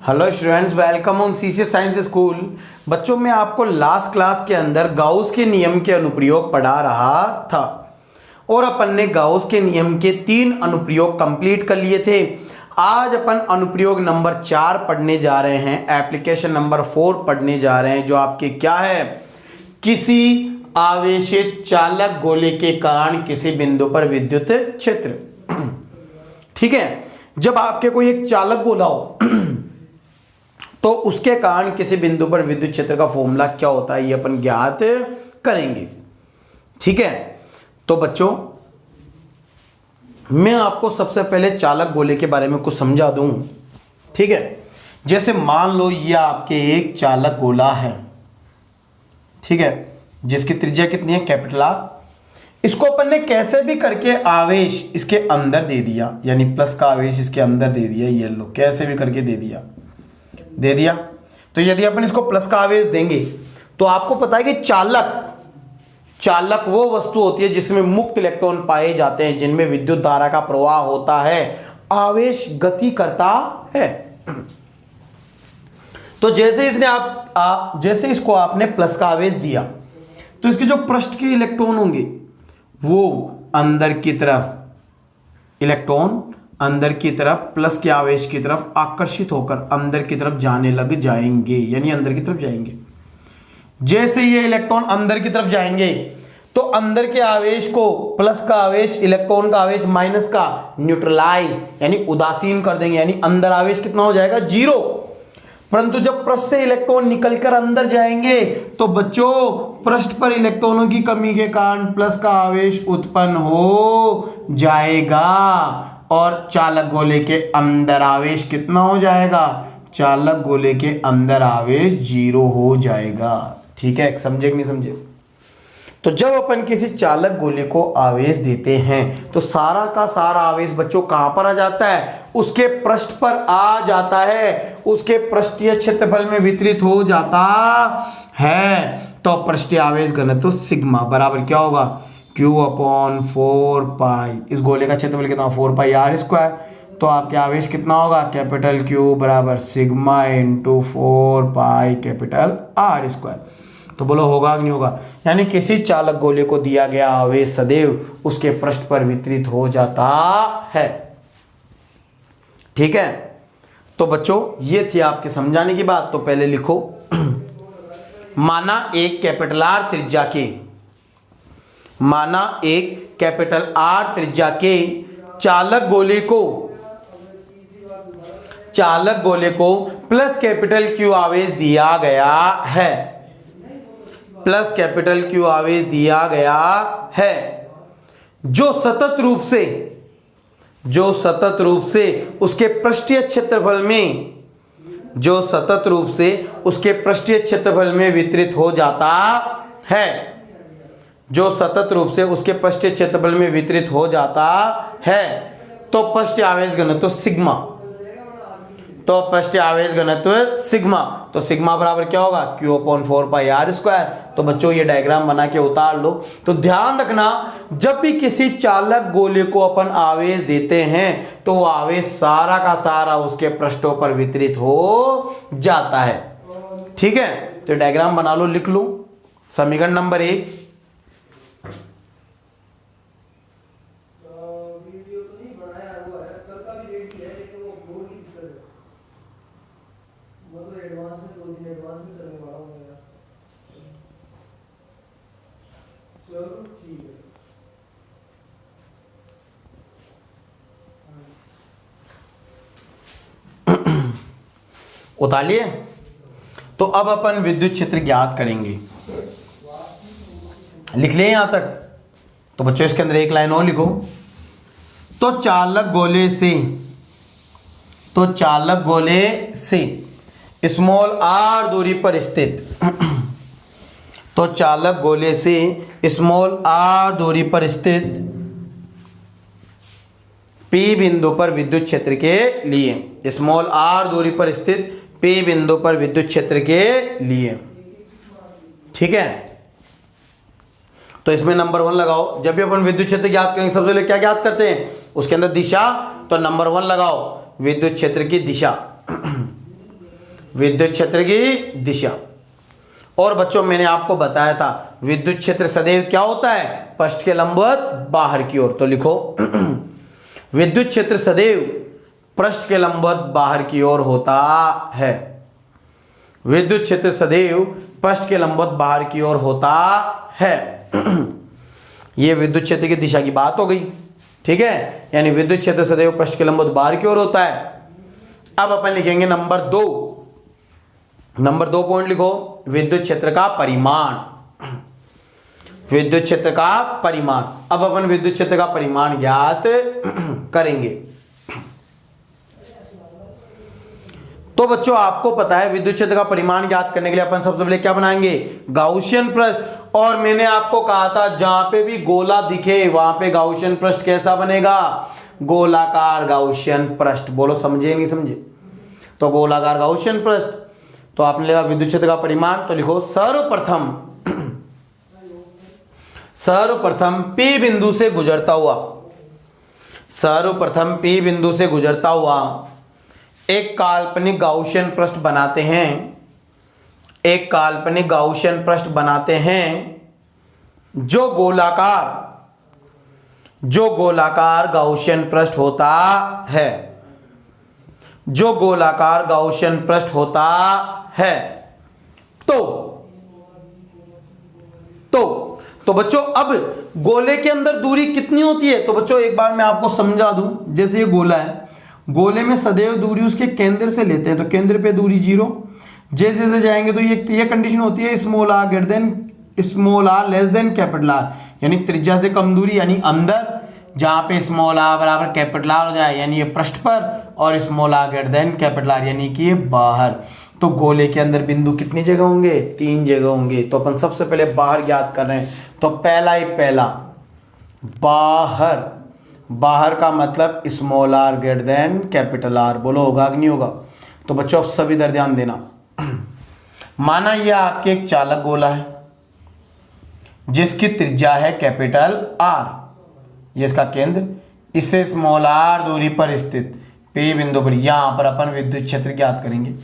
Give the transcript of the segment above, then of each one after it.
Hello students, welcome on CCS science school. बच्चों, मैं आपको लास्ट क्लास के अंदर गाउस के नियम के अनुप्रयोग पढ़ा रहा था और अपन ने गाउस के नियम के 3 अनुप्रयोग कंप्लीट कर लिए थे। आज अपन अनुप्रयोग नंबर 4 पढ़ने जा रहे हैं, एप्लीकेशन नंबर 4 पढ़ने जा रहे हैं, जो आपके क्या है, किसी आवेशित चालक गोले के कारण किसी बिंदु पर विद्युत क्षेत्र। ठीक है, जब आपके कोई एक चालक गोला हो तो उसके कारण किसी बिंदु पर विद्युत क्षेत्र का फॉर्मूला क्या होता है, ये अपन ज्ञात करेंगे। ठीक है, तो बच्चों मैं आपको सबसे पहले चालक गोले के बारे में कुछ समझा दूं। ठीक है, जैसे मान लो ये आपके एक चालक गोला है, ठीक है, जिसकी त्रिज्या कितनी है, कैपिटल आर। इसको अपन ने कैसे भी करके आवेश इसके अंदर दे दिया, यानी प्लस का आवेश इसके अंदर दे दिया, ये लो कैसे भी करके दे दिया। तो यदि अपन इसको प्लस का आवेश देंगे तो आपको पता है कि चालक वो वस्तु होती है जिसमें मुक्त इलेक्ट्रॉन पाए जाते हैं, जिनमें विद्युत धारा का प्रवाह होता है, आवेश गति करता है। तो जैसे जैसे इसको आपने प्लस का आवेश दिया तो इसके जो पृष्ठ के इलेक्ट्रॉन होंगे वो अंदर की तरफ, इलेक्ट्रॉन अंदर की तरफ प्लस के आवेश की तरफ आकर्षित होकर अंदर की तरफ जाने लग जाएंगे, यानी अंदर की तरफ जाएंगे। जैसे ये इलेक्ट्रॉन अंदर की तरफ जाएंगे तो अंदर के आवेश को प्लस का आवेश, इलेक्ट्रॉन का आवेश माइनस का न्यूट्रलाइज यानी उदासीन कर देंगे, यानी अंदर आवेश कितना हो जाएगा, 0। परंतु जब पृष्ठ से इलेक्ट्रॉन निकलकर अंदर जाएंगे तो बच्चों पृष्ठ पर इलेक्ट्रॉनों की कमी के कारण प्लस का आवेश उत्पन्न हो जाएगा और चालक गोले के अंदर आवेश कितना हो जाएगा, चालक गोले के अंदर आवेश 0 हो जाएगा। ठीक है, समझे कि नहीं समझे? तो जब अपन किसी चालक गोले को आवेश देते हैं तो सारा का सारा आवेश बच्चों कहां पर आ जाता है, उसके पृष्ठ पर आ जाता है, उसके पृष्ठीय क्षेत्रफल में वितरित हो जाता है। तो पृष्ठीय आवेश घनत्व सिग्मा बराबर क्या होगा, Q/4 इस गोले का क्षेत्रफल कितना, 4πr²। तो आपके आवेश कितना होगा, कैपिटल Q बराबर सिग्मा इंटू 4πR²। तो बोलो होगा कि नहीं होगा? यानी किसी चालक गोले को दिया गया आवेश सदैव उसके पृष्ठ पर वितरित हो जाता है। ठीक है, तो बच्चों ये थी आपके समझाने की बात। तो पहले लिखो, माना एक कैपिटल R त्रिज्या के चालक गोले को प्लस कैपिटल Q आवेश दिया गया है, प्लस कैपिटल Q आवेश दिया गया है, जो सतत रूप से उसके पृष्ठीय क्षेत्रफल में वितरित हो जाता है, तो पृष्ठीय आवेश घनत्व सिग्मा, तो सिग्मा बराबर क्या होगा, Q/4πr²। तो बच्चों ये डायग्राम बना के उतार लो। तो ध्यान रखना, जब भी किसी चालक गोले को अपन आवेश देते हैं तो वो आवेश सारा का सारा उसके पृष्ठों पर वितरित हो जाता है। ठीक है, तो डायग्राम बना लो, लिख लो। समीकरण नंबर 1, उतारिए। तो अब अपन विद्युत क्षेत्र ज्ञात करेंगे, लिख ले यहां तक। तो बच्चों इसके अंदर एक लाइन और लिखो। तो चालक गोले से स्मॉल r दूरी पर स्थित P बिंदु पर विद्युत क्षेत्र के लिए, स्मॉल r दूरी पर स्थित P बिंदु पर विद्युत क्षेत्र के लिए। ठीक है, तो इसमें नंबर 1 लगाओ। जब भी अपन विद्युत क्षेत्र ज्ञात करेंगे सबसे पहले क्या ज्ञात करते हैं, उसके अंदर दिशा। तो नंबर 1 लगाओ, विद्युत क्षेत्र की दिशा। विद्युत क्षेत्र की दिशा। और बच्चों मैंने आपको बताया था विद्युत क्षेत्र सदैव क्या होता है, पृष्ठ के लंबवत बाहर की ओर। तो लिखो विद्युत क्षेत्र सदैव पृष्ठ के लंबवत बाहर की ओर होता है। विद्युत क्षेत्र सदैव पृष्ठ के लंबवत बाहर की ओर होता है। यह विद्युत क्षेत्र की दिशा की बात हो गई, ठीक है। यानी विद्युत क्षेत्र सदैव पृष्ठ के लंबवत बाहर की ओर होता है। अब अपन लिखेंगे नंबर 2। नंबर 2 पॉइंट लिखो, विद्युत क्षेत्र का परिमाण। विद्युत क्षेत्र का परिमाण। अब अपन विद्युत क्षेत्र का परिमाण ज्ञात करेंगे। तो बच्चों आपको पता है विद्युत क्षेत्र का परिमाण ज्ञात करने के लिए अपन सबसे पहले क्या बनाएंगे, गाउसियन पृष्ठ। और मैंने आपको कहा था जहां पे भी गोला दिखे वहां पे गाउसियन पृष्ठ कैसा बनेगा, गोलाकार गाउसियन पृष्ठ। बोलो समझे नहीं समझे, तो गोलाकार गाउसियन पृष्ठ। तो आपने लिखा विद्युत क्षेत्र का परिमाण, तो लिखो सर्वप्रथम P बिंदु से गुजरता हुआ, सर्वप्रथम P बिंदु से गुजरता हुआ एक काल्पनिक गाउसियन पृष्ठ बनाते हैं। एक काल्पनिक गाउसियन पृष्ठ बनाते हैं जो गोलाकार गाउसियन पृष्ठ होता है, जो गोलाकार गाउसियन पृष्ठ होता है। तो बच्चों अब गोले के अंदर दूरी कितनी होती है, तो बच्चों एक बार मैं आपको समझा दूं। जैसे ये गोला है, गोले में सदैव दूरी उसके केंद्र से लेते हैं, तो केंद्र पे दूरी 0। जैसे जैसे जाएंगे तो ये कंडीशन होती है small are less than capital R, यानी त्रिज्या से कम दूरी, यानी अंदर। जहां पे स्मॉल आर बराबर कैपिटल आर हो जाए, यानी ये पृष्ठ पर, और small r greater than capital R, यानी कि ये बाहर। तो गोले के अंदर बिंदु कितनी जगह होंगे, 3 जगह होंगे। तो अपन सबसे पहले बाहर ज्ञात कर रहे हैं। तो पहला बाहर, बाहर का मतलब small r greater than capital R. बोलो होगा कि नहीं होगा। तो बच्चों अब सब इधर ध्यान देना। माना ये आपके एक चालक गोला है जिसकी त्रिज्या है कैपिटल आर, ये इसका केंद्र, इससे स्मॉल आर दूरी पर स्थित P बिंदु पर यहां पर अपन विद्युत क्षेत्र ज्ञात करेंगे।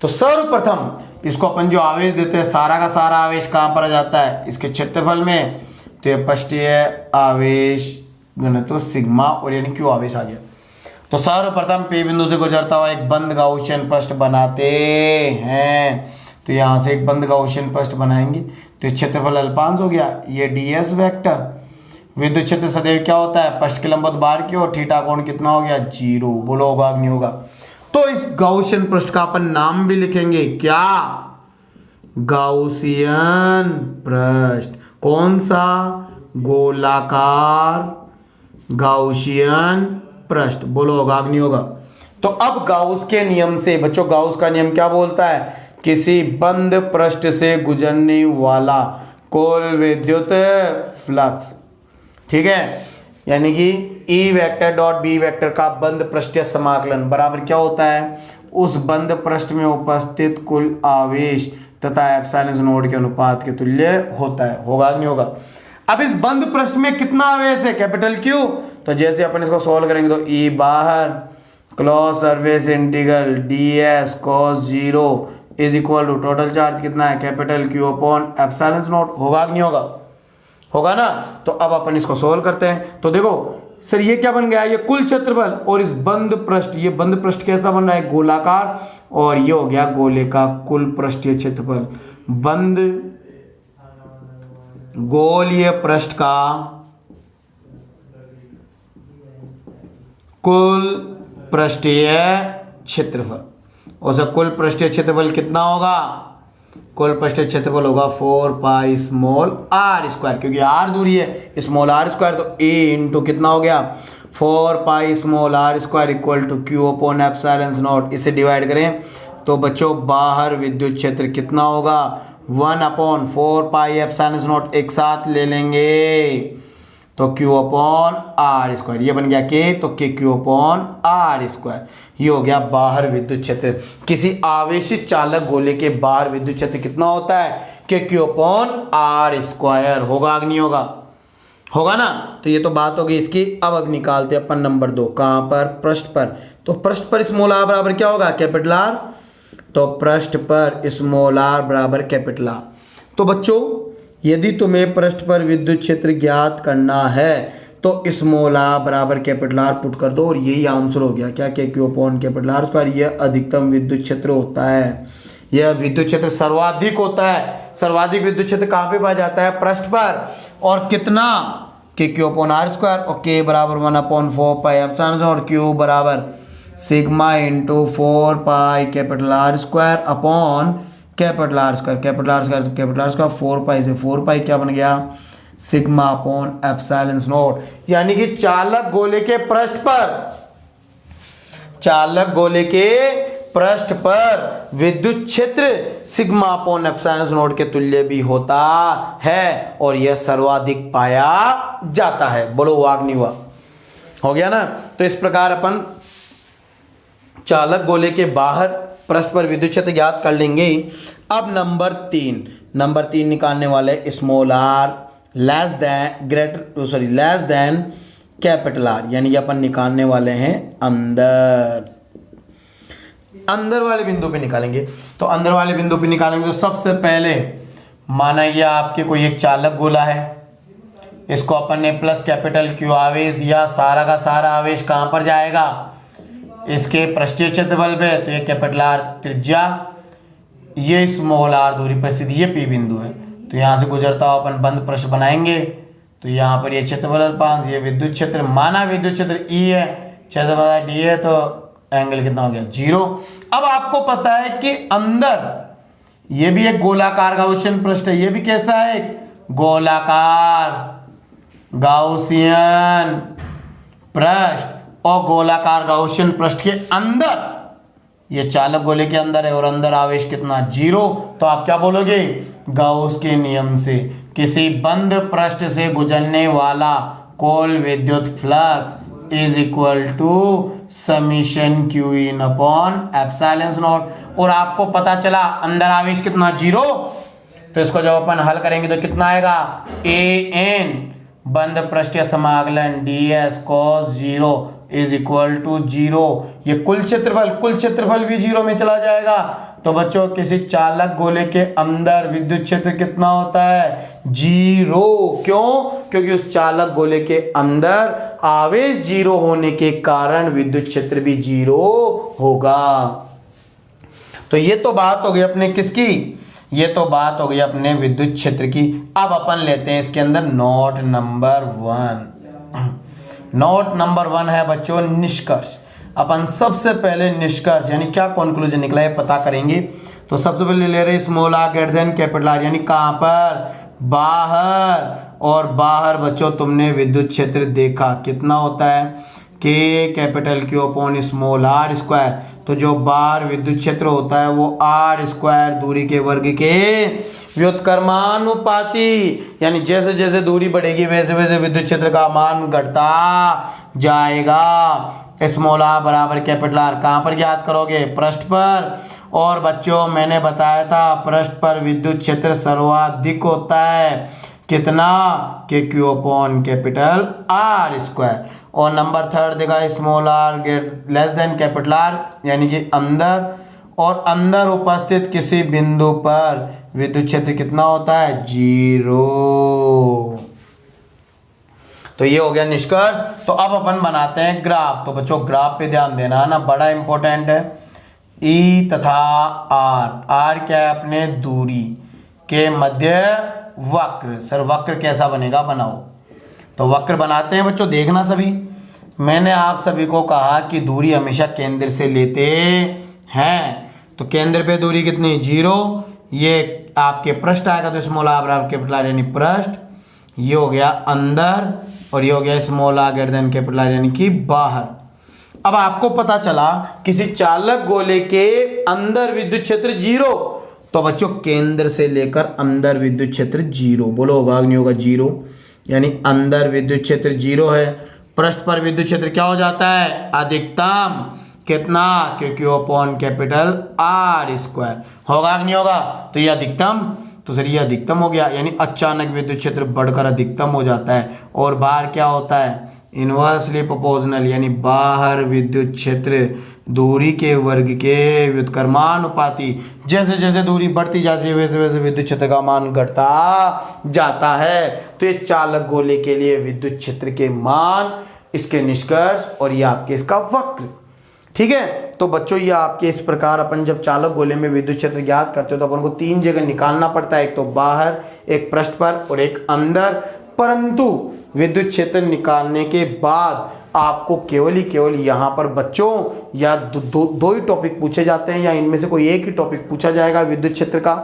तो सर्वप्रथम इसको अपन जो आवेश देते हैं, सारा का सारा आवेश कहां पर आ जाता है, इसके क्षेत्रफल में। तो ये पृष्ठीय आवेश घनत्व सिग्मा, और यानी क्यू आवेश आ गया। तो सर्वप्रथम P बिंदु से गुजरता हुआ एक बंद गाउसियन पृष्ठ बनाते हैं। तो यहां से एक बंद गाउसियन पृष्ठ बनाएंगे, तो ये क्षेत्रफल अल्पांश हो गया, ये ds वेक्टर। विद्युत क्षेत्र सदैव क्या होता है, पृष्ठ के लंबवत बाहर की ओर, थीटा कोण कितना हो गया, 0। बोलो होगा कि नहीं होगा। तो इस गाउसियन पृष्ठ का अपन नाम भी लिखेंगे, क्या, गाउसियन पृष्ठ। कौन सा, गोलाकार गाउसियन पृष्ठ। बोलो होगा कि नहीं होगा। तो अब गाउस के नियम से बच्चों, गाउस का नियम क्या बोलता है, किसी बंद पृष्ठ से गुजरने वाला कुल विद्युत फ्लक्स, ठीक है, यानी कि E vector dot B vector का बंद पृष्ठीय समाकलन बराबर क्या होता है, उस बंद पृष्ठ में उपस्थित कुल आवेश तथा एप्सिलॉन नोड के अनुपात के तुल्य होता है। होगा कि नहीं होगा। अब इस बंद पृष्ठ में कितना आवेश है, कैपिटल Q। तो जैसे अपन इसको सॉल्व करेंगे तो E बाहर close surface integral ds cos 0 is equal to total charge कितना है, capital Q upon epsilon naught. होगा कि नहीं होगा, होगा ना। तो अब अपन इसको सॉल्व करते हैं। तो देखो सर ये क्या बन गया, ये कुल क्षेत्रफल, और इस बंद पृष्ठ, ये बंद पृष्ठ कैसा बन रहा है, गोलाकार, और ये हो गया गोले का कुल पृष्ठीय क्षेत्रफल। बंद गोलीय पृष्ठ का कुल पृष्ठीय क्षेत्रफल, और सर कुल पृष्ठीय क्षेत्रफल कितना होगा, कुल पृष्ठीय क्षेत्रफल होगा 4 पाई स्मॉल r स्क्वायर, क्योंकि r दूरी है, स्मॉल r स्क्वायर, तो a इंटू कितना हो गया 4 pi small r square equal to q upon epsilon naught. इसे डिवाइड करें तो बच्चों बाहर विद्युत क्षेत्र कितना होगा, 1 अपॉन 4 पाई एप्सिलॉन नॉट, एक साथ ले लेंगे तो q अपॉन r स्क्वायर, ये बन गया k, तो k q upon r square. ये हो गया बाहर विद्युत क्षेत्र। किसी आवेशित चालक गोले के बाहर विद्युत क्षेत्र कितना होता है, k q upon r square. होगा कि नहीं होगा, होगा ना। तो ये तो बात होगी इसकी। अब निकालते हैं अपन नंबर 2, कहाँ पर, पृष्ठ पर। तो पृष्ठ पर स्मॉल r बराबर क्या होगा, कैपिटल R तो पृष्ठ पर स्मॉल आर बराबर कैपिटल आर। तो बच्चों यदि तुम्हें पृष्ठ पर विद्युत क्षेत्र ज्ञात करना है तो स्मॉल आर बराबर कैपिटल आर पुट कर दो और यही आंसर हो गया। क्या के q upon capital R square. यह अधिकतम विद्युत क्षेत्र होता है, यह विद्युत क्षेत्र सर्वाधिक होता है। सर्वाधिक विद्युत क्षेत्र कहाँ पे पाया जाता है? पृष्ठ पर। और कितना? K q upon are square और के बराबर 1/4 पाई एप्सिलॉन और क्यू बराबर सिग्मा इंटू 4 पाई capital R square upon capital R square. Capital R square तो कैपिटल आर स्क्वायर 4 पाई से 4 पाई क्या बन गया? Sigma upon epsilon not. यानी कि चालक गोले के पृष्ठ पर, चालक गोले के पृष्ठ पर विद्युत क्षेत्र सिग्मा अपॉन एप्सिलॉन नॉट के तुल्य भी होता है और यह सर्वाधिक पाया जाता है। बोलो हुआ कि नहीं हुआ? हो गया ना। तो इस प्रकार अपन चालक गोले के बाहर पृष्ठ पर विद्युत क्षेत्र ज्ञात कर लेंगे। अब नंबर 3 निकालने वाले small are less than capital R, यानी कि अपन निकालने वाले हैं अंदर वाले बिंदु पे निकालेंगे। तो अंदर वाले बिंदु पे निकालेंगे तो सबसे पहले माना ये आपके कोई एक चालक गोला है, इसको अपन ने प्लस कैपिटल क्यू आवेश दिया। सारा का सारा आवेश कहाँ पर जाएगा? इसके पृष्ठीय क्षेत्रफल पे। तो ये कैपिटल आर त्रिज्या, ये स्मॉल आर दूरी पर स्थित ये पी बिंदु है। तो यहाँ से गुजरता हुआ अपन बंद पृष्ठ बनाएंगे। तो यहाँ पर ये क्षेत्रफल 5, ये विद्युत क्षेत्र, माना विद्युत क्षेत्र ई है, क्षेत्रफल डी है, तो एंगल कितना हो गया? 0। अब आपको पता है कि अंदर ये भी एक गोलाकार गाउसियन पृष्ठ है। ये भी कैसा है? गोलाकार गाउसियन पृष्ठ। और गोलाकार गाउसियन पृष्ठ के अंदर ये चालक गोले के अंदर है और अंदर आवेश कितना? 0। तो आप क्या बोलोगे? गाउस के नियम से किसी बंद पृष्ठ से गुजरने वाला कुल विद्युत flux is equal to summation Q in upon epsilon naught. और आपको पता चला अंदर आवेश कितना? 0। तो इसको जब अपन हल करेंगे तो कितना आएगा? ए एन बंद पृष्ठीय समाकलन d s cos 0 is equal to 0। ये कुल क्षेत्रफल भी 0 में चला जाएगा। तो बच्चों किसी चालक गोले के अंदर विद्युत क्षेत्र कितना होता है? 0। क्यों? क्योंकि उस चालक गोले के अंदर आवेश 0 होने के कारण विद्युत क्षेत्र भी 0 होगा। तो ये तो बात हो गई अपने किसकी? ये तो बात हो गई अपने विद्युत क्षेत्र की। अब अपन लेते हैं इसके अंदर नोट नंबर 1। नोट नंबर 1 है बच्चों निष्कर्ष। अपन सबसे पहले निष्कर्ष यानी क्या कंक्लूजन निकला है पता करेंगे। तो सबसे पहले ले रहे small r greater than capital R, यानी कहाँ पर? बाहर। और बाहर बच्चों तुमने विद्युत क्षेत्र देखा कितना होता है? K capital Q upon small r square. तो जो बाहर विद्युत क्षेत्र होता है वो आर स्क्वायर दूरी के वर्ग के व्युत्क्रमानुपाती, यानी जैसे जैसे दूरी बढ़ेगी वैसे वैसे विद्युत क्षेत्र का मान घटता जाएगा। स्मॉल आर बराबर कैपिटल आर कहाँ पर ज्ञात करोगे? पृष्ठ पर। और बच्चों मैंने बताया था पृष्ठ पर विद्युत क्षेत्र सर्वाधिक होता है। कितना? K q upon capital R square. और नंबर 3 देखा small are less than capital R, यानी कि अंदर। और अंदर उपस्थित किसी बिंदु पर विद्युत क्षेत्र कितना होता है? 0। तो ये हो गया निष्कर्ष। तो अब अपन बनाते हैं ग्राफ। तो बच्चों ग्राफ पे ध्यान देना ना, बड़ा इंपॉर्टेंट है। ई तथा आर क्या है? अपने दूरी के मध्य वक्र। सर वक्र कैसा बनेगा? बनाओ। तो वक्र बनाते हैं बच्चों, देखना सभी। मैंने आप सभी को कहा कि दूरी हमेशा केंद्र से लेते हैं। तो केंद्र पे दूरी कितनी? 0। ये आपके पृष्ठ आएगा तो स्मॉल आर बराबर कैपिटल आर यानी पृष्ठ। ये हो गया अंदर और ये हो गया small r greater than capital R यानी कि बाहर। अब आपको पता चला किसी चालक गोले के अंदर विद्युत क्षेत्र 0। तो बच्चों केंद्र से लेकर अंदर विद्युत क्षेत्र 0। बोलो होगा नहीं होगा? 0। यानी अंदर विद्युत क्षेत्र 0 है। पृष्ठ पर विद्युत क्षेत्र क्या हो जाता है? अधिकतम। कितना? Q upon capital R square. होगा कि नहीं होगा? तो ये अधिकतम। तो सर ये अधिकतम हो गया, यानी अचानक विद्युत क्षेत्र बढ़कर अधिकतम हो जाता है। और बाहर क्या होता है? इनवर्सली प्रोपोर्शनल, यानी बाहर विद्युत क्षेत्र दूरी के वर्ग के व्युत्क्रमानुपाती। जैसे जैसे दूरी बढ़ती जाती है वैसे वैसे विद्युत क्षेत्र का मान घटता जाता है। तो ये चालक गोले के लिए विद्युत क्षेत्र के मान, इसके निष्कर्ष और ये आपके इसका वक्र। ठीक है, तो बच्चों ये आपके इस प्रकार अपन जब चालक गोले में विद्युत क्षेत्र ज्ञात करते हो तो अपन को 3 जगह निकालना पड़ता है, एक तो बाहर, एक पृष्ठ पर और एक अंदर। परंतु विद्युत क्षेत्र निकालने के बाद आपको केवल ही केवल यहाँ पर बच्चों या दो ही टॉपिक पूछे जाते हैं या इनमें से कोई एक ही टॉपिक पूछा जाएगा विद्युत क्षेत्र का,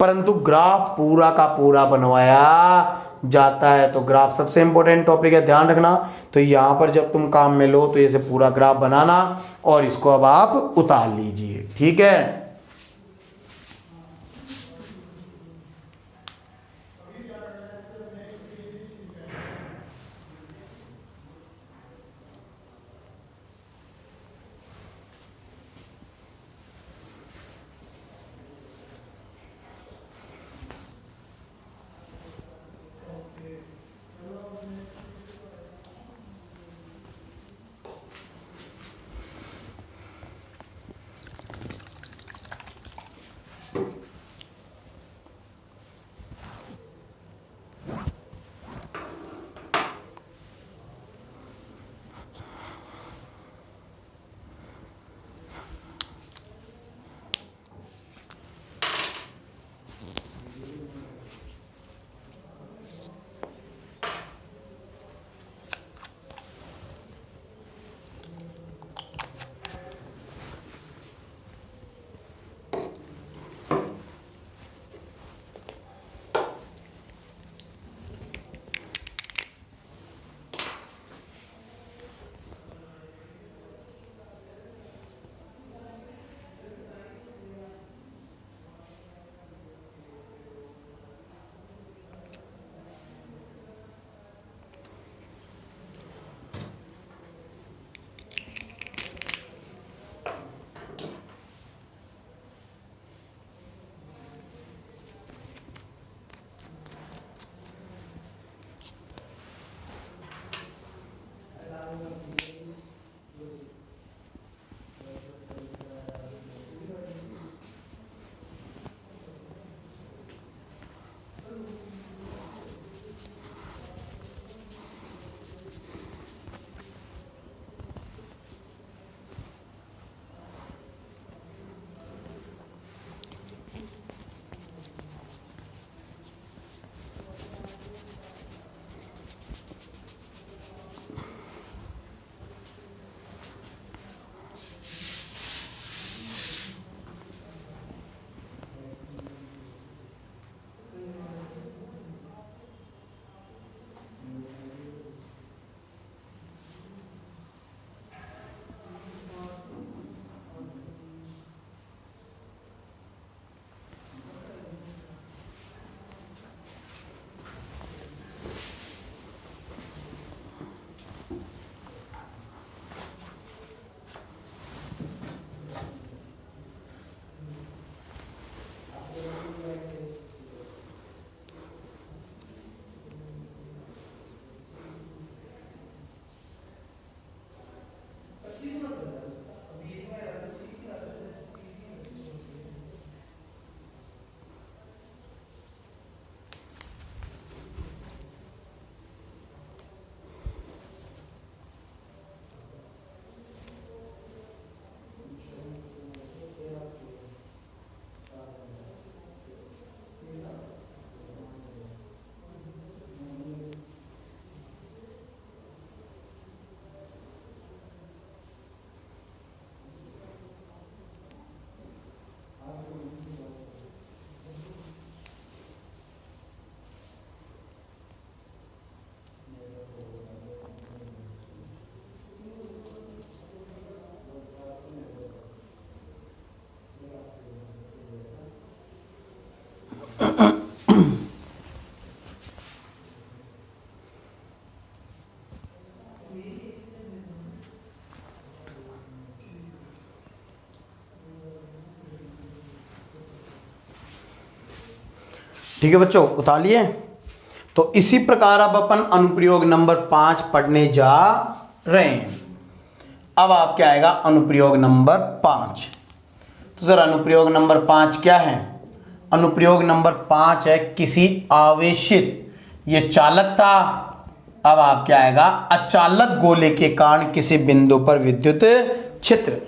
परंतु ग्राफ पूरा का पूरा बनवाया जाता है। तो ग्राफ सबसे इंपॉर्टेंट टॉपिक है, ध्यान रखना। तो यहाँ पर जब तुम काम में लो तो ये पूरा ग्राफ बनाना और इसको अब आप उतार लीजिए। ठीक है, ठीक है बच्चों, उतार लिए। तो इसी प्रकार अब अपन अनुप्रयोग नंबर 5 पढ़ने जा रहे हैं। अब आपके आएगा अनुप्रयोग नंबर 5। तो सर अनुप्रयोग नंबर 5 क्या है? अनुप्रयोग नंबर 5 है किसी आवेशित, ये चालक था, अब आपके आएगा अचालक गोले के कारण किसी बिंदु पर विद्युत क्षेत्र।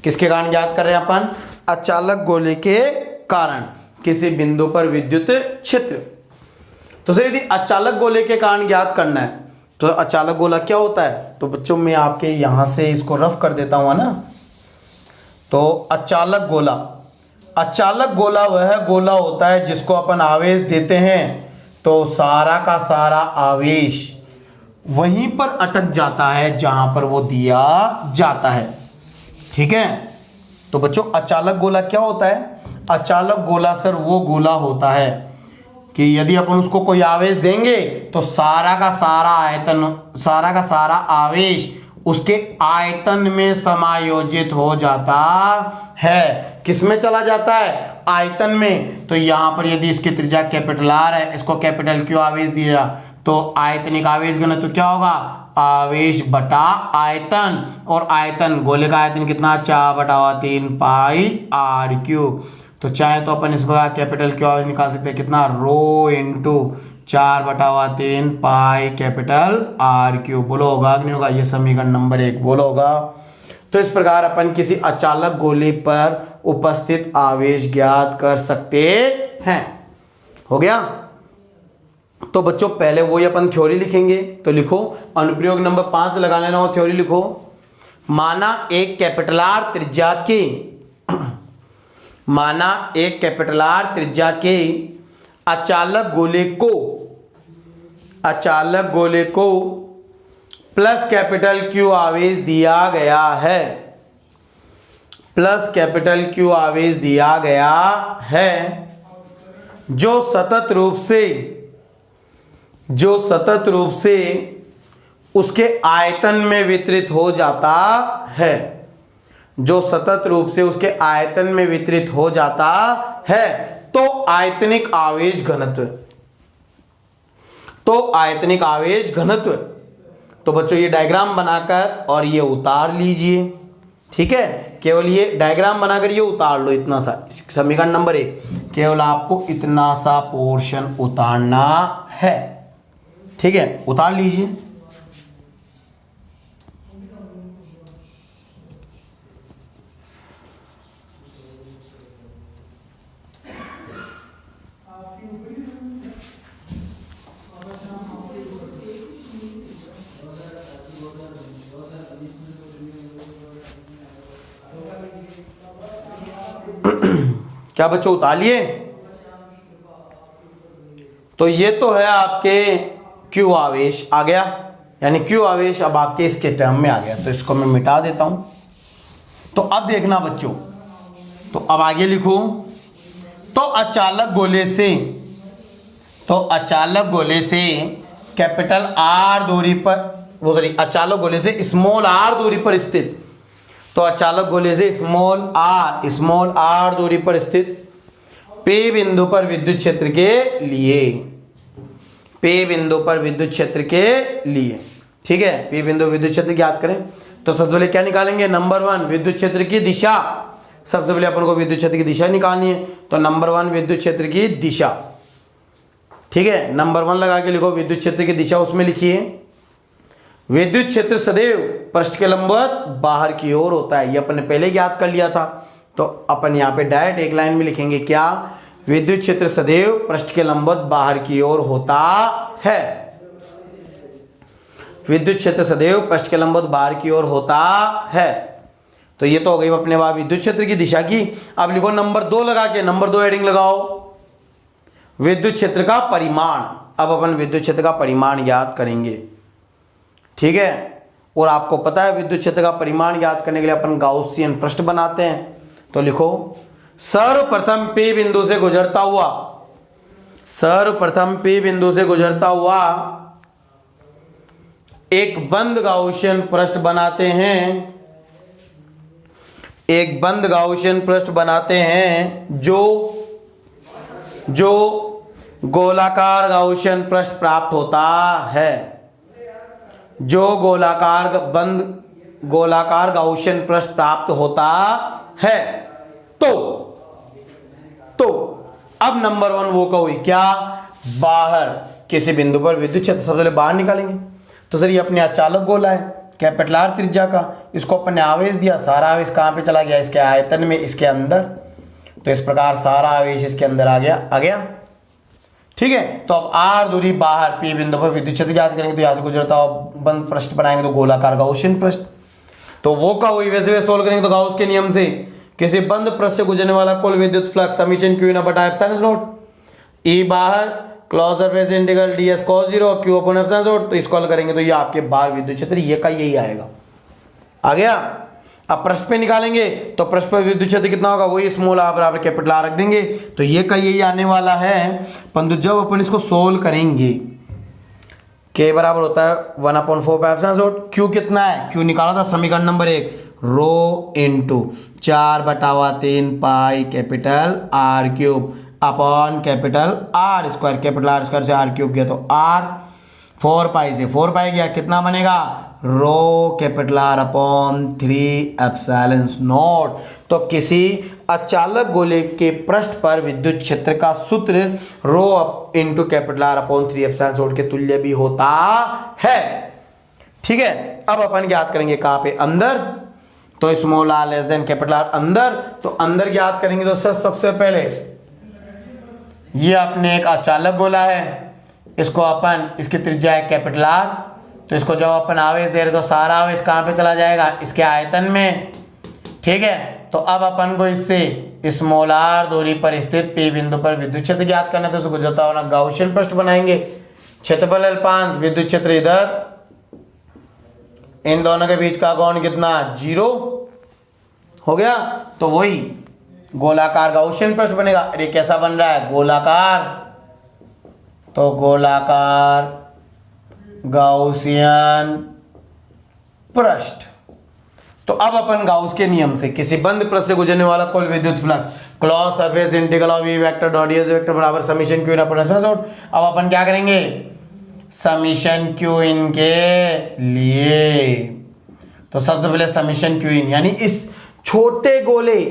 किसके कारण याद कर रहे हैं अपन? अचालक गोले के कारण किसी बिंदु पर विद्युत क्षेत्र। तो सर यदि अचालक गोले के कारण ज्ञात करना है तो अचालक गोला क्या होता है? तो बच्चों मैं आपके यहां से इसको रफ कर देता हूं ना। तो अचालक गोला, अचालक गोला वह गोला होता है जिसको अपन आवेश देते हैं तो सारा का सारा आवेश वहीं पर अटक जाता है जहां पर वो दिया जाता है। ठीक है, तो बच्चों अचालक गोला क्या होता है? अचालक गोला सर वो गोला होता है कि यदि अपन उसको कोई आवेश देंगे तो सारा का सारा आयतन, सारा का सारा आवेश उसके आयतन में समायोजित हो जाता है। किस में चला जाता है? आयतन में। तो यहां पर यदि इसकी त्रिज्या कैपिटल आर है, इसको कैपिटल क्यू आवेश दिया तो आयतनिक आवेश घनत्व तो क्या होगा? आवेश बटा आयतन। और आयतन, गोले का आयतन कितना? 4/3 पाई आर क्यूब। तो चाहे तो अपन इस प्रकार कैपिटल क्यू आवेश निकाल सकते हैं, कितना? Rho into 4/3 pi capital R cube. बोलो होगा कि नहीं होगा? ये समीकरण नंबर 1 बोलो होगा। तो इस प्रकार अपन किसी अचालक गोले पर उपस्थित आवेश ज्ञात कर सकते हैं। हो गया? तो बच्चों पहले वही अपन थ्योरी लिखेंगे। तो लिखो अनुप्रयोग नंबर 5 लगा लेना हो, थ्योरी लिखो। माना एक कैपिटल आर त्रिज्या के, माना एक कैपिटल आर त्रिज्या के अचालक गोले को प्लस कैपिटल क्यू आवेश दिया गया है, प्लस कैपिटल क्यू आवेश दिया गया है जो सतत रूप से उसके आयतन में वितरित हो जाता है, जो सतत रूप से उसके आयतन में वितरित हो जाता है। तो आयतनिक आवेश घनत्व, तो आयतनिक आवेश घनत्व। तो बच्चों ये डायग्राम बनाकर और ये उतार लीजिए। ठीक है, केवल ये डायग्राम बनाकर ये उतार लो, इतना सा समीकरण नंबर 1, केवल आपको इतना सा पोर्शन उतारना है। ठीक है, उतार लीजिए। क्या बच्चों उतार लिए? तो ये तो है आपके क्यू आवेश आ गया, यानी क्यू आवेश अब आपके इसके टर्म में आ गया। तो इसको मैं मिटा देता हूं। तो अब देखना बच्चों, तो अब आगे लिखो। तो अचालक गोले से कैपिटल आर दूरी पर, अचालक गोले से स्मॉल आर दूरी पर स्थित, तो अचालक गोले से स्मॉल आर दूरी पर स्थित P बिंदु पर विद्युत क्षेत्र के लिए, P बिंदु पर विद्युत क्षेत्र के लिए। ठीक है, P बिंदु विद्युत क्षेत्र ज्ञात करें। तो सबसे पहले क्या निकालेंगे? नंबर 1 विद्युत क्षेत्र की दिशा। सबसे पहले अपन को विद्युत क्षेत्र की दिशा निकालनी है। तो नंबर 1 विद्युत क्षेत्र की दिशा। ठीक है, नंबर 1 लगा के लिखो विद्युत क्षेत्र की दिशा। उसमें लिखिए विद्युत क्षेत्र सदैव पृष्ठ के लंबवत बाहर की ओर होता है। ये अपन ने पहले ज्ञात कर लिया था। तो अपन यहाँ पे डायरेक्ट एक लाइन में लिखेंगे क्या? विद्युत क्षेत्र सदैव पृष्ठ के लंबवत बाहर की ओर होता है। विद्युत क्षेत्र सदैव पृष्ठ के लंबवत बाहर की ओर होता है। तो ये तो हो गई अपने वहां विद्युत क्षेत्र की दिशा की। अब लिखो नंबर 2 लगा के, नंबर 2 हेडिंग लगाओ विद्युत क्षेत्र का परिमाण। अब अपन विद्युत क्षेत्र का परिमाण ज्ञात करेंगे। ठीक है, और आपको पता है विद्युत क्षेत्र का परिमाण ज्ञात करने के लिए अपन गाउसियन पृष्ठ बनाते हैं। तो लिखो सर्वप्रथम P बिंदु से गुजरता हुआ, सर्वप्रथम P बिंदु से गुजरता हुआ एक बंद गाउसियन पृष्ठ बनाते हैं, एक बंद गाउसियन पृष्ठ बनाते हैं जो गोलाकार गाउसियन पृष्ठ प्राप्त होता है, जो गोलाकार बंद गोलाकार गाउसियन पृष्ठ प्राप्त होता है। तो अब नंबर 1 वो का हुई क्या, बाहर किसी बिंदु पर विद्युत क्षेत्र, सबसे पहले बाहर निकालेंगे। तो सर ये अपने अचालक गोला है कैपिटल आर त्रिज्या का, इसको अपन ने आवेश दिया, सारा आवेश कहाँ पे चला गया, इसके आयतन में, इसके अंदर। तो इस प्रकार सारा आवेश इसके अंदर आ गया। ठीक है, तो अब आर दूरी बाहर पी बिंदु पर विद्युत क्षेत्र ज्ञात करेंगे। तो यहाँ से गुजरता हुआ बंद पृष्ठ बनाएंगे तो गोलाकार गाउसियन पृष्ठ। तो वो का वही वैसे सोल्व करेंगे तो गाउस के नियम से किसी बंद पृष्ठ से गुजरने वाला कुल विद्युत फ्लक्स समीशन क्यू बटा एप्सिलॉन नॉट ई बाहर close surface integral ds cos 0 q upon epsilon naught. तो इसको हल करेंगे तो ये आपके बाहर विद्युत क्षेत्र ये का यही आएगा। आ गया। अब पृष्ठ पे निकालेंगे तो पृष्ठ पर विद्युत क्षेत्र कितना होगा, वही स्मॉल r बराबर कैपिटल R रख देंगे। तो ये का यही आने वाला है, परंतु जब अपन इसको सोल्व करेंगे k बराबर होता है 1/4 एप्सिलॉन नॉट। q कितना है, q निकाला था समीकरण number 1 rho into 4/3 pi capital R cube upon capital R square, capital R square से R क्यूब गया तो R 4 पाई से 4 पाई गया, कितना बनेगा rho capital R upon 3 epsilon naught. तो किसी अचालक गोले के पृष्ठ पर विद्युत क्षेत्र का सूत्र rho into capital R upon 3 epsilon naught के तुल्य भी होता है। ठीक है, अब अपन ज्ञात करेंगे कहां पे, अंदर। तो small r less than capital R अंदर। तो अंदर ज्ञात करेंगे तो सर सबसे पहले ये अपने एक अचालक गोला है, इसको अपन, इसकी त्रिज्या है कैपिटल R। तो इसको जब अपन आवेश दे रहे तो सारा आवेश कहाँ पे चला जाएगा, इसके आयतन में। ठीक है, तो अब अपन को इससे स्मॉल r दूरी पर स्थित P बिंदु पर विद्युत क्षेत्र ज्ञात करना है। तो उसको गुजरता हुआ गाउसियन पृष्ठ बनाएंगे। क्षेत्रफल L5, विद्युत क्षेत्र इधर, इन दोनों के बीच का कोण कितना 0 हो गया। तो वही गोलाकार गाउसियन पृष्ठ बनेगा। अरे कैसा बन रहा है, गोलाकार। तो गोलाकार गाउसियन पृष्ठ। तो अब अपन गाउस के नियम से किसी बंद पृष्ठ से गुजरने वाला कुल विद्युत flux closed surface integral of E vector dot ds vector बराबर summation Q in upon epsilon naught. अब अपन क्या करेंगे, समीशन क्यू इन के लिए तो सबसे पहले समीशन क्यू इन यानी इस छोटे गोले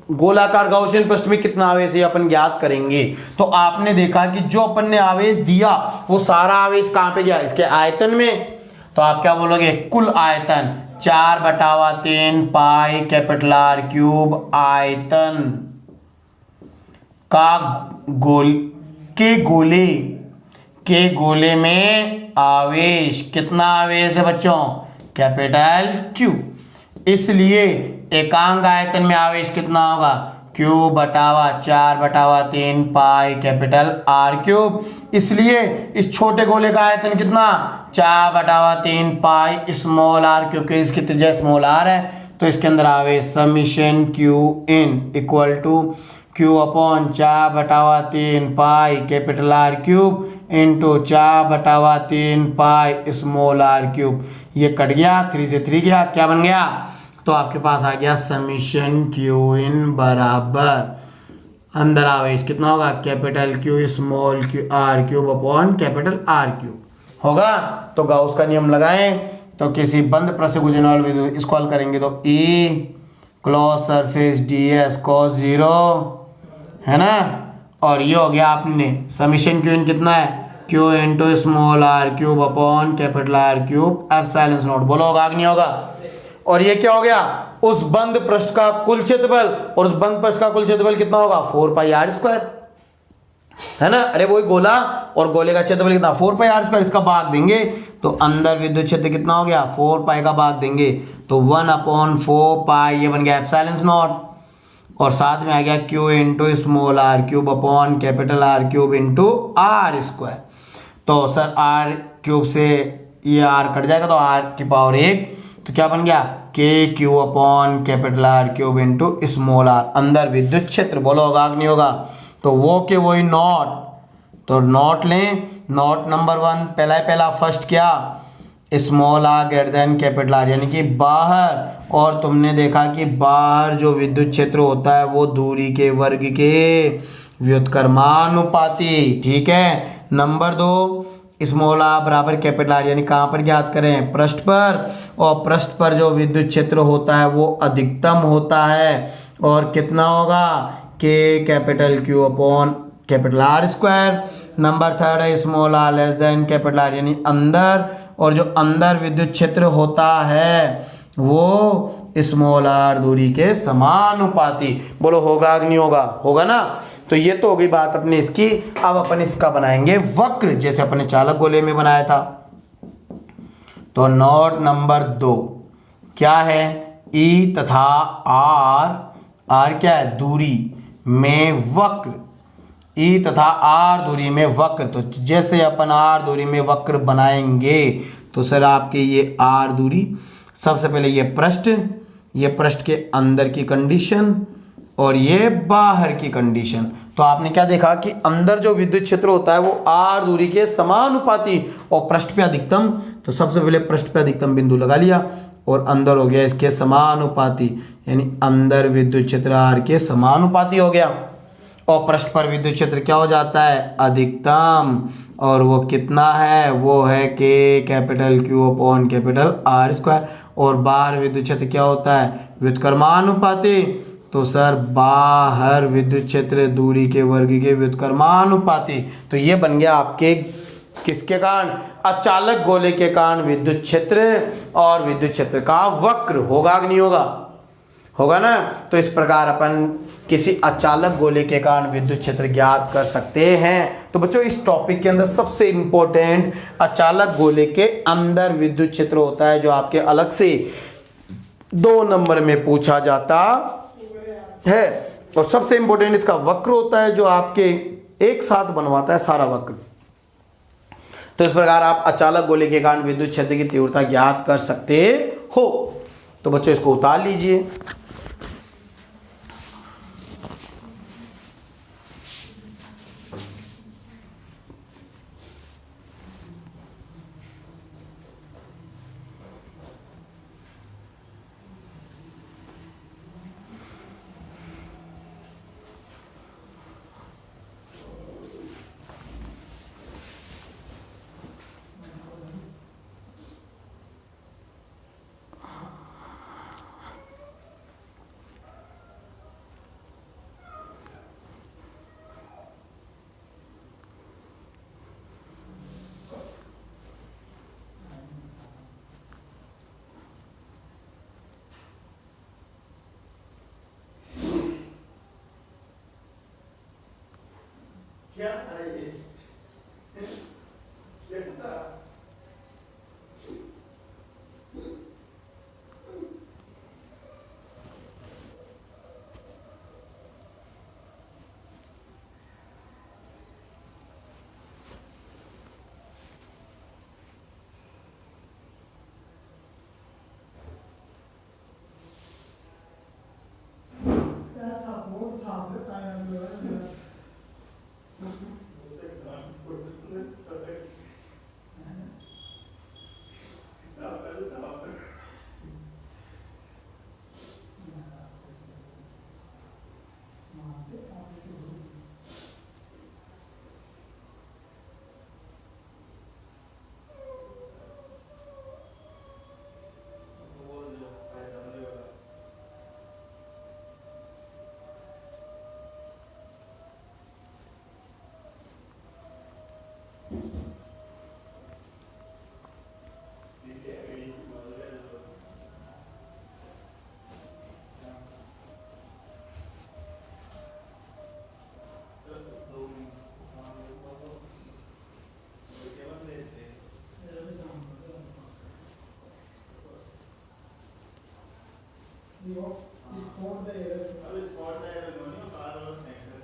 गोलाकार गाउसियन पृष्ठ में कितना आवेश है अपन ज्ञात करेंगे। तो आपने देखा कि जो अपन ने आवेश दिया वो सारा आवेश कहां पे गया, इसके आयतन में। तो आप क्या बोलोगे, कुल आयतन 4/3 पाई कैपिटल R क्यूब आयतन का गोले में आवेश, कितना आवेश है बच्चों, कैपिटल Q। इसलिए एकांक आयतन में आवेश कितना होगा, Q बटावा 4/3 pi capital R cube. इसलिए इस छोटे गोले का आयतन कितना 4/3 पाई स्मॉल r, क्योंकि इसकी त्रिज्या स्मॉल r है। तो इसके अंदर आवेश summation Q in equal to Q upon 4/3 pi capital R cube into 4/3 pi small r cube. ये कट गया, 3 से 3 गया, क्या बन गया, तो आपके पास आ गया समीशन Q इन बराबर अंदर आवेश कितना होगा, capital Q small Q R cube upon capital R cube होगा। तो गाउस का नियम लगाएं तो किसी बंद पृष्ठ से गुजरने वाले विद्युत, इसको हल करेंगे तो E clause surface ds cos 0 है ना, और ये हो गया आपने समीशन Q इन कितना है, Q into small R cube upon capital R cube epsilon not. बोलो होगा कि नहीं होगा। और ये क्या हो गया, उस बंद पृष्ठ का कुल क्षेत्रफल, और उस बंद पृष्ठ का कुल क्षेत्रफल कितना होगा 4 पाई R स्क्वायर है ना। अरे वही गोला और गोले का क्षेत्रफल कितना 4 पाई R स्क्वायर। इसका भाग देंगे तो अंदर विद्युत क्षेत्र कितना हो गया 4 पाई का भाग देंगे तो 1/4 पाई ये बन गया एप्सिलॉन नॉट, और साथ में आ गया Q into small R cube upon capital R cube into R square. तो सर R क्यूब से ये R कट जाएगा तो R की पावर 1, तो क्या बन गया KQ upon capital R cube into small r। अंदर विद्युत क्षेत्र, बोलो होगा कि नहीं होगा, तो वो के वही नॉट, तो नॉट लें, नॉट नंबर 1 पहला फर्स्ट क्या small r greater than capital R यानी कि बाहर, और तुमने देखा कि बाहर जो विद्युत क्षेत्र होता है वो दूरी के वर्ग के व्युत्क्रमानुपाती। ठीक है, नंबर 2 स्मॉल आर बराबर कैपिटल आर, यानी कहाँ पर ज्ञात करें, पृष्ठ पर, और पृष्ठ पर जो विद्युत क्षेत्र होता है वो अधिकतम होता है, और कितना होगा, K capital Q upon capital R square. Number third है small are less than capital R, यानी अंदर, और जो अंदर विद्युत क्षेत्र होता है वो स्मॉल आर दूरी के समानुपाती। बोलो होगा कि नहीं होगा, होगा ना। तो ये तो हो गई बात अपने इसकी। अब अपन इसका बनाएंगे वक्र, जैसे अपने चालक गोले में बनाया था। तो नोट नंबर 2 क्या है, ई तथा आर, आर क्या है, दूरी में वक्र, ई तथा आर दूरी में वक्र। तो जैसे अपन आर दूरी में वक्र बनाएंगे तो सर आपके ये आर दूरी, सबसे पहले ये पृष्ठ के अंदर की कंडीशन और ये बाहर की कंडीशन। तो आपने क्या देखा कि अंदर जो विद्युत क्षेत्र होता है वो आर दूरी के समानुपाती, और पृष्ठ पे अधिकतम, तो सबसे पहले पृष्ठ पे अधिकतम बिंदु लगा लिया, और अंदर हो गया इसके समानुपाती, यानी अंदर विद्युत क्षेत्र आर के समानुपाती हो गया, और पृष्ठ पर विद्युत क्षेत्र क्या हो जाता है, अधिकतम, और वो कितना है, वो है k capital Q upon capital R square. और बाहर विद्युत क्षेत्र क्या होता है, व्युत्क्रमानुपाती। तो सर बाहर विद्युत क्षेत्र दूरी के वर्ग के व्युत्क्रमानुपाती। तो ये बन गया आपके किसके कारण, अचालक गोले के कारण विद्युत क्षेत्र और विद्युत क्षेत्र का वक्र। होगा कि नहीं होगा, होगा ना। तो इस प्रकार अपन किसी अचालक गोले के कारण विद्युत क्षेत्र ज्ञात कर सकते हैं। तो बच्चों इस टॉपिक के अंदर सबसे इंपॉर्टेंट अचालक गोले के अंदर विद्युत क्षेत्र होता है, जो आपके अलग से 2 नंबर में पूछा जाता है। और सबसे इंपॉर्टेंट इसका वक्र होता है, जो आपके एक साथ बनवाता है सारा वक्र। तो इस प्रकार आप अचालक गोले के कारण विद्युत क्षेत्र की तीव्रता ज्ञात कर सकते हो। तो बच्चों इसको उतार लीजिए। क्या है ये? स्पॉट द एरर, अब स्पॉट द एरर नहीं, बार बार नेक्स्ट